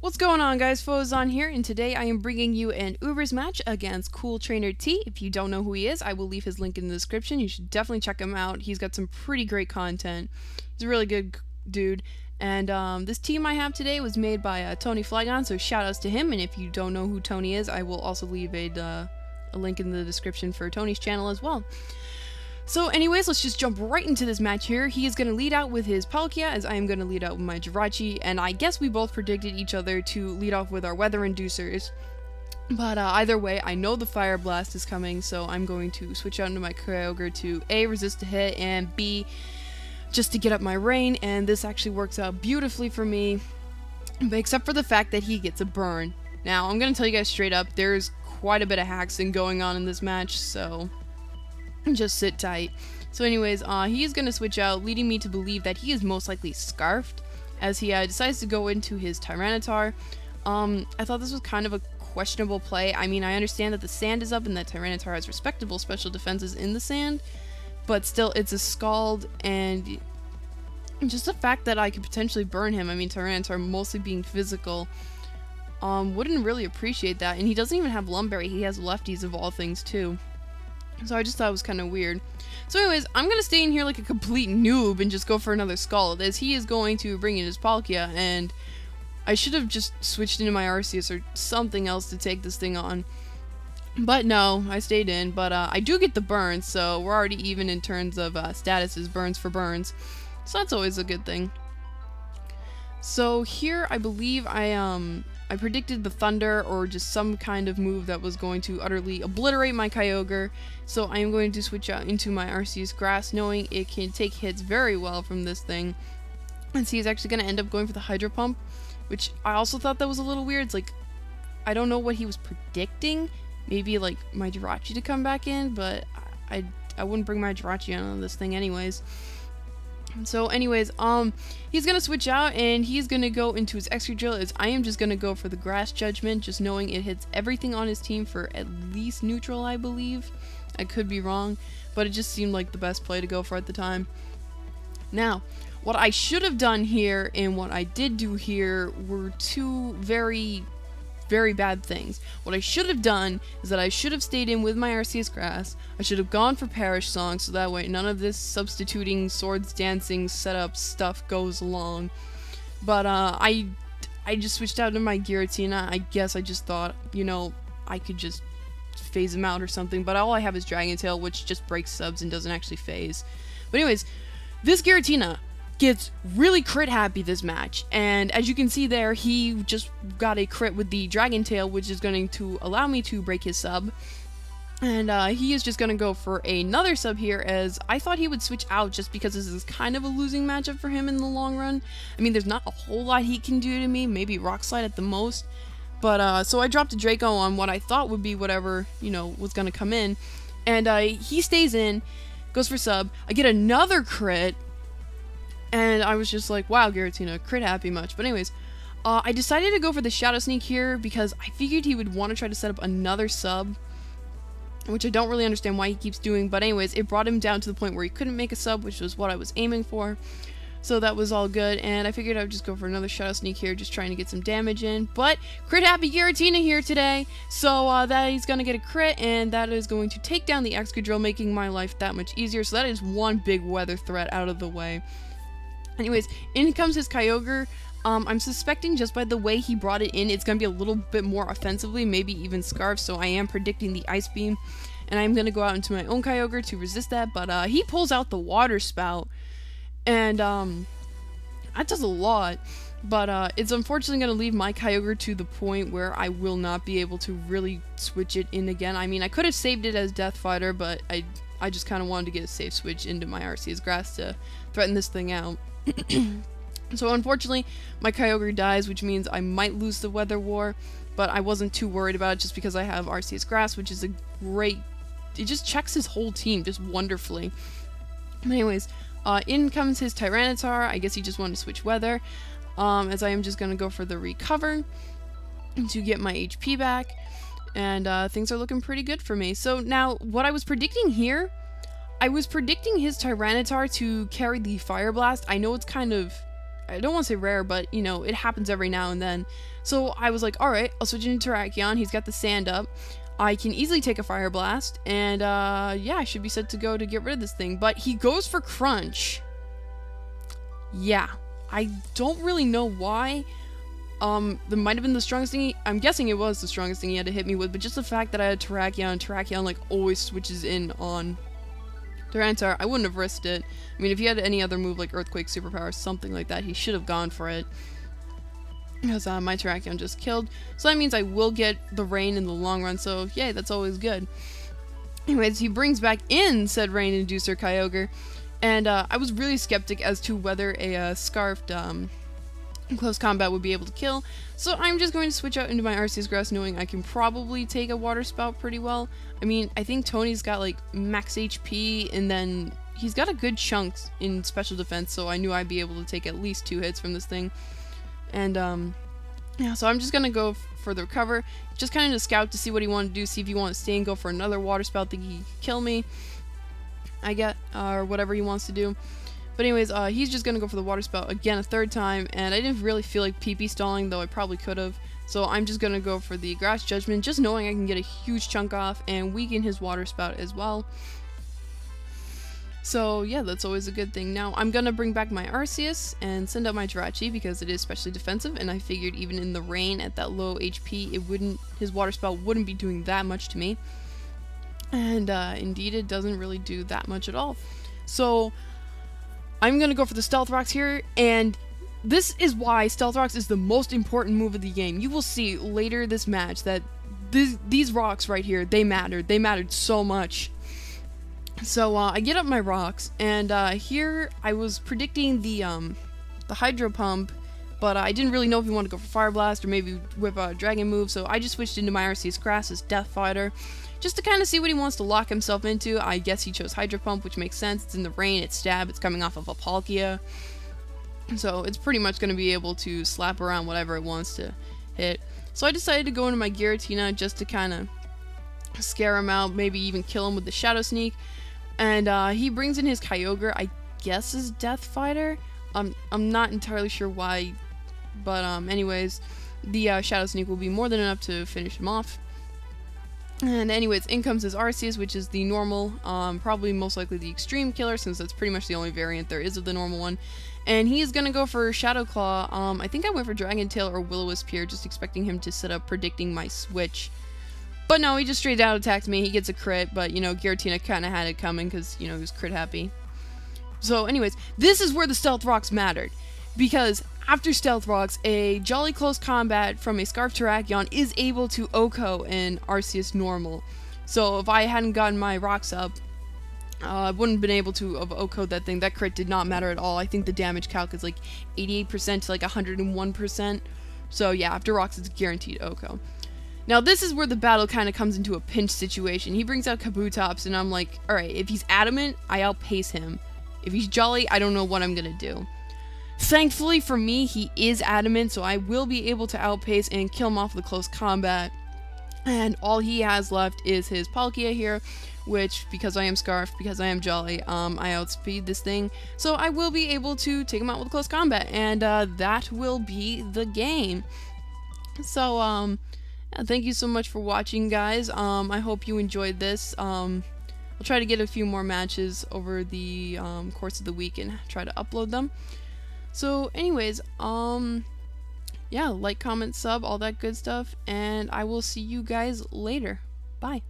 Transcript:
What's going on, guys? Fozon here, and today I am bringing you an Ubers match against Cool Trainer T. If you don't know who he is, I will leave his link in the description. You should definitely check him out. He's got some pretty great content. He's a really good dude. And this team I have today was made by Tony Flygon, so shoutouts to him. And if you don't know who Tony is, I will also leave a link in the description for Tony's channel as well. So anyways, let's just jump right into this match here. He is going to lead out with his Palkia, as I am going to lead out with my Jirachi, and I guess we both predicted each other to lead off with our Weather Inducers. But either way, I know the Fire Blast is coming, so I'm going to switch out into my Kyogre to A, resist a hit, and B, just to get up my rain, and this actually works out beautifully for me, but except for the fact that he gets a burn. Now, I'm going to tell you guys straight up, there's quite a bit of hacking going on in this match, so just sit tight. So anyways, he is going to switch out, leading me to believe that he is most likely Scarfed, as he decides to go into his Tyranitar. I thought this was kind of a questionable play. I mean, I understand that the sand is up and that Tyranitar has respectable special defenses in the sand, but still, it's a Scald, and just the fact that I could potentially burn him, I mean, Tyranitar mostly being physical, wouldn't really appreciate that, and he doesn't even have Lumberry, he has Lefties of all things too. So I just thought it was kind of weird. So anyways, I'm going to stay in here like a complete noob and just go for another Scald, as he is going to bring in his Palkia, and I should have just switched into my Arceus or something else to take this thing on. But no, I stayed in, but I do get the burn, so we're already even in terms of statuses, burns for burns. So that's always a good thing. So here, I believe I predicted the Thunder, or just some kind of move that was going to utterly obliterate my Kyogre, so I am going to switch out into my Arceus Grass, knowing it can take hits very well from this thing. And see, he's actually going to end up going for the Hydro Pump, which I also thought that was a little weird. It's like, I don't know what he was predicting, maybe like my Jirachi to come back in, but I wouldn't bring my Jirachi on this thing anyways. So anyways, he's gonna switch out and he's gonna go into his Excadrill, as I am just gonna go for the Grass Judgment, just knowing it hits everything on his team for at least neutral, I believe. I could be wrong, but it just seemed like the best play to go for at the time. Now, what I should have done here and what I did do here were two very bad things. What I should have done is that I should have stayed in with my Arceus Grass. I should have gone for Perish Song, so that way none of this substituting swords dancing setup stuff goes along. But I just switched out to my Giratina. I guess I just thought, you know, I could just phase him out or something, but all I have is Dragon Tail, which just breaks subs and doesn't actually phase. But anyways, this Giratina gets really crit happy this match, and as you can see there, he just got a crit with the Dragon Tail, which is going to allow me to break his sub, and he is just going to go for another sub here, as I thought he would switch out just because this is kind of a losing matchup for him in the long run. I mean, there's not a whole lot he can do to me, maybe Rock Slide at the most, but so I dropped a Draco on what I thought would be whatever, you know, was going to come in, and he stays in, goes for sub, I get another crit, and I was just like, wow, Giratina, crit happy much. But anyways, I decided to go for the Shadow Sneak here because I figured he would want to try to set up another sub, which I don't really understand why he keeps doing. But anyways, it brought him down to the point where he couldn't make a sub, which was what I was aiming for. So that was all good, and I figured I would just go for another Shadow Sneak here, just trying to get some damage in. But crit happy Giratina here today, so that he's going to get a crit, and that is going to take down the Excadrill, making my life that much easier. So that is one big weather threat out of the way. Anyways, in comes his Kyogre. I'm suspecting just by the way he brought it in, it's going to be a little bit more offensively, maybe even Scarf, so I am predicting the Ice Beam. And I'm going to go out into my own Kyogre to resist that, but he pulls out the Water Spout, and that does a lot. But it's unfortunately going to leave my Kyogre to the point where I will not be able to really switch it in again. I mean, I could have saved it as Death Fighter, but I just kind of wanted to get a safe switch into my Arceus Grass to threaten this thing out. So unfortunately, my Kyogre dies, which means I might lose the Weather War, but I wasn't too worried about it just because I have Arceus Grass, which is a great... It just checks his whole team just wonderfully. Anyways, in comes his Tyranitar. I guess he just wanted to switch weather, as I am just going to go for the Recover to get my HP back, and things are looking pretty good for me. So now, what I was predicting here, I was predicting his Tyranitar to carry the Fire Blast. I know it's kind of I don't want to say rare, but you know, it happens every now and then. So I was like, alright, I'll switch into Terrakion. He's got the sand up. I can easily take a Fire Blast, and yeah, I should be set to go to get rid of this thing. But he goes for Crunch. Yeah, I don't really know why. That might have been the strongest thing I'm guessing it was the strongest thing he had to hit me with, but just the fact that I had Terrakion like always switches in on Tyranitar, I wouldn't have risked it. I mean, if he had any other move like Earthquake, Superpower, something like that, he should have gone for it. Because my Terrakion just killed. So that means I will get the Rain in the long run, so yay, that's always good. Anyways, he brings back in said Rain Inducer Kyogre, and I was really skeptic as to whether a Scarfed close combat would be able to kill, so I'm just going to switch out into my Arceus Grass knowing I can probably take a Water Spout pretty well. I mean, I think Tony's got like max HP, and then he's got a good chunk in special defense, so I knew I'd be able to take at least 2 hits from this thing. And yeah, so I'm just gonna go for the recover, just kind of to scout to see what he wanted to do, see if he wanted to stay and go for another Water Spout, think he could kill me, I get, or whatever he wants to do. But anyways, he's just gonna go for the Water Spout again a 3rd time, and I didn't really feel like PP stalling, though I probably could have. So I'm just gonna go for the Grass Judgment, just knowing I can get a huge chunk off and weaken his Water Spout as well. So yeah, that's always a good thing. Now I'm gonna bring back my Arceus and send out my Jirachi because it is specially defensive, and I figured even in the rain at that low HP, his Water Spout wouldn't be doing that much to me. And indeed, it doesn't really do that much at all. So I'm gonna go for the Stealth Rocks here, and this is why Stealth Rocks is the most important move of the game. You will see later this match that these rocks right here, they mattered. They mattered so much. So I get up my rocks, and here I was predicting the Hydro Pump, but I didn't really know if he wanted to go for Fire Blast or maybe whip out a Dragon move, so I just switched into my Arceus Grass's Death Fighter, just to kind of see what he wants to lock himself into. I guess he chose Hydro Pump, which makes sense. It's in the rain, it's stab, it's coming off of a Palkia, so it's pretty much going to be able to slap around whatever it wants to hit. So I decided to go into my Giratina just to kind of scare him out, maybe even kill him with the Shadow Sneak. And he brings in his Kyogre, I guess is Death Fighter. I'm not entirely sure why, but anyways, the Shadow Sneak will be more than enough to finish him off. And anyways, in comes his Arceus, which is the normal, probably most likely the Extreme Killer, since that's pretty much the only variant there is of the normal one. And he is gonna go for Shadow Claw. I think I went for Dragon Tail or Will-O-Wisp here, just expecting him to set up predicting my switch. But no, he just straight out attacked me. He gets a crit, but, you know, Giratina kind of had it coming because, you know, he was crit happy. So, anyways, this is where the Stealth Rocks mattered. Because after Stealth Rocks, a Jolly Close Combat from a Scarf Terrakion is able to OHKO an Arceus normal. So, if I hadn't gotten my rocks up, I wouldn't have been able to have OHKO'd that thing. That crit did not matter at all. I think the damage calc is like 88% to like 101%. So, yeah, after rocks, it's guaranteed OHKO. Now, this is where the battle kind of comes into a pinch situation. He brings out Kabutops, and I'm like, alright, if he's adamant, I outpace him. If he's jolly, I don't know what I'm gonna do. Thankfully for me, he is adamant, so I will be able to outpace and kill him off with close combat. And all he has left is his Palkia here, which, because I am Scarf, because I am jolly, I outspeed this thing. So I will be able to take him out with close combat, and that will be the game. So, thank you so much for watching, guys. I hope you enjoyed this. I'll try to get a few more matches over the course of the week and try to upload them. So anyways, yeah, like, comment, sub, all that good stuff, and I will see you guys later. Bye.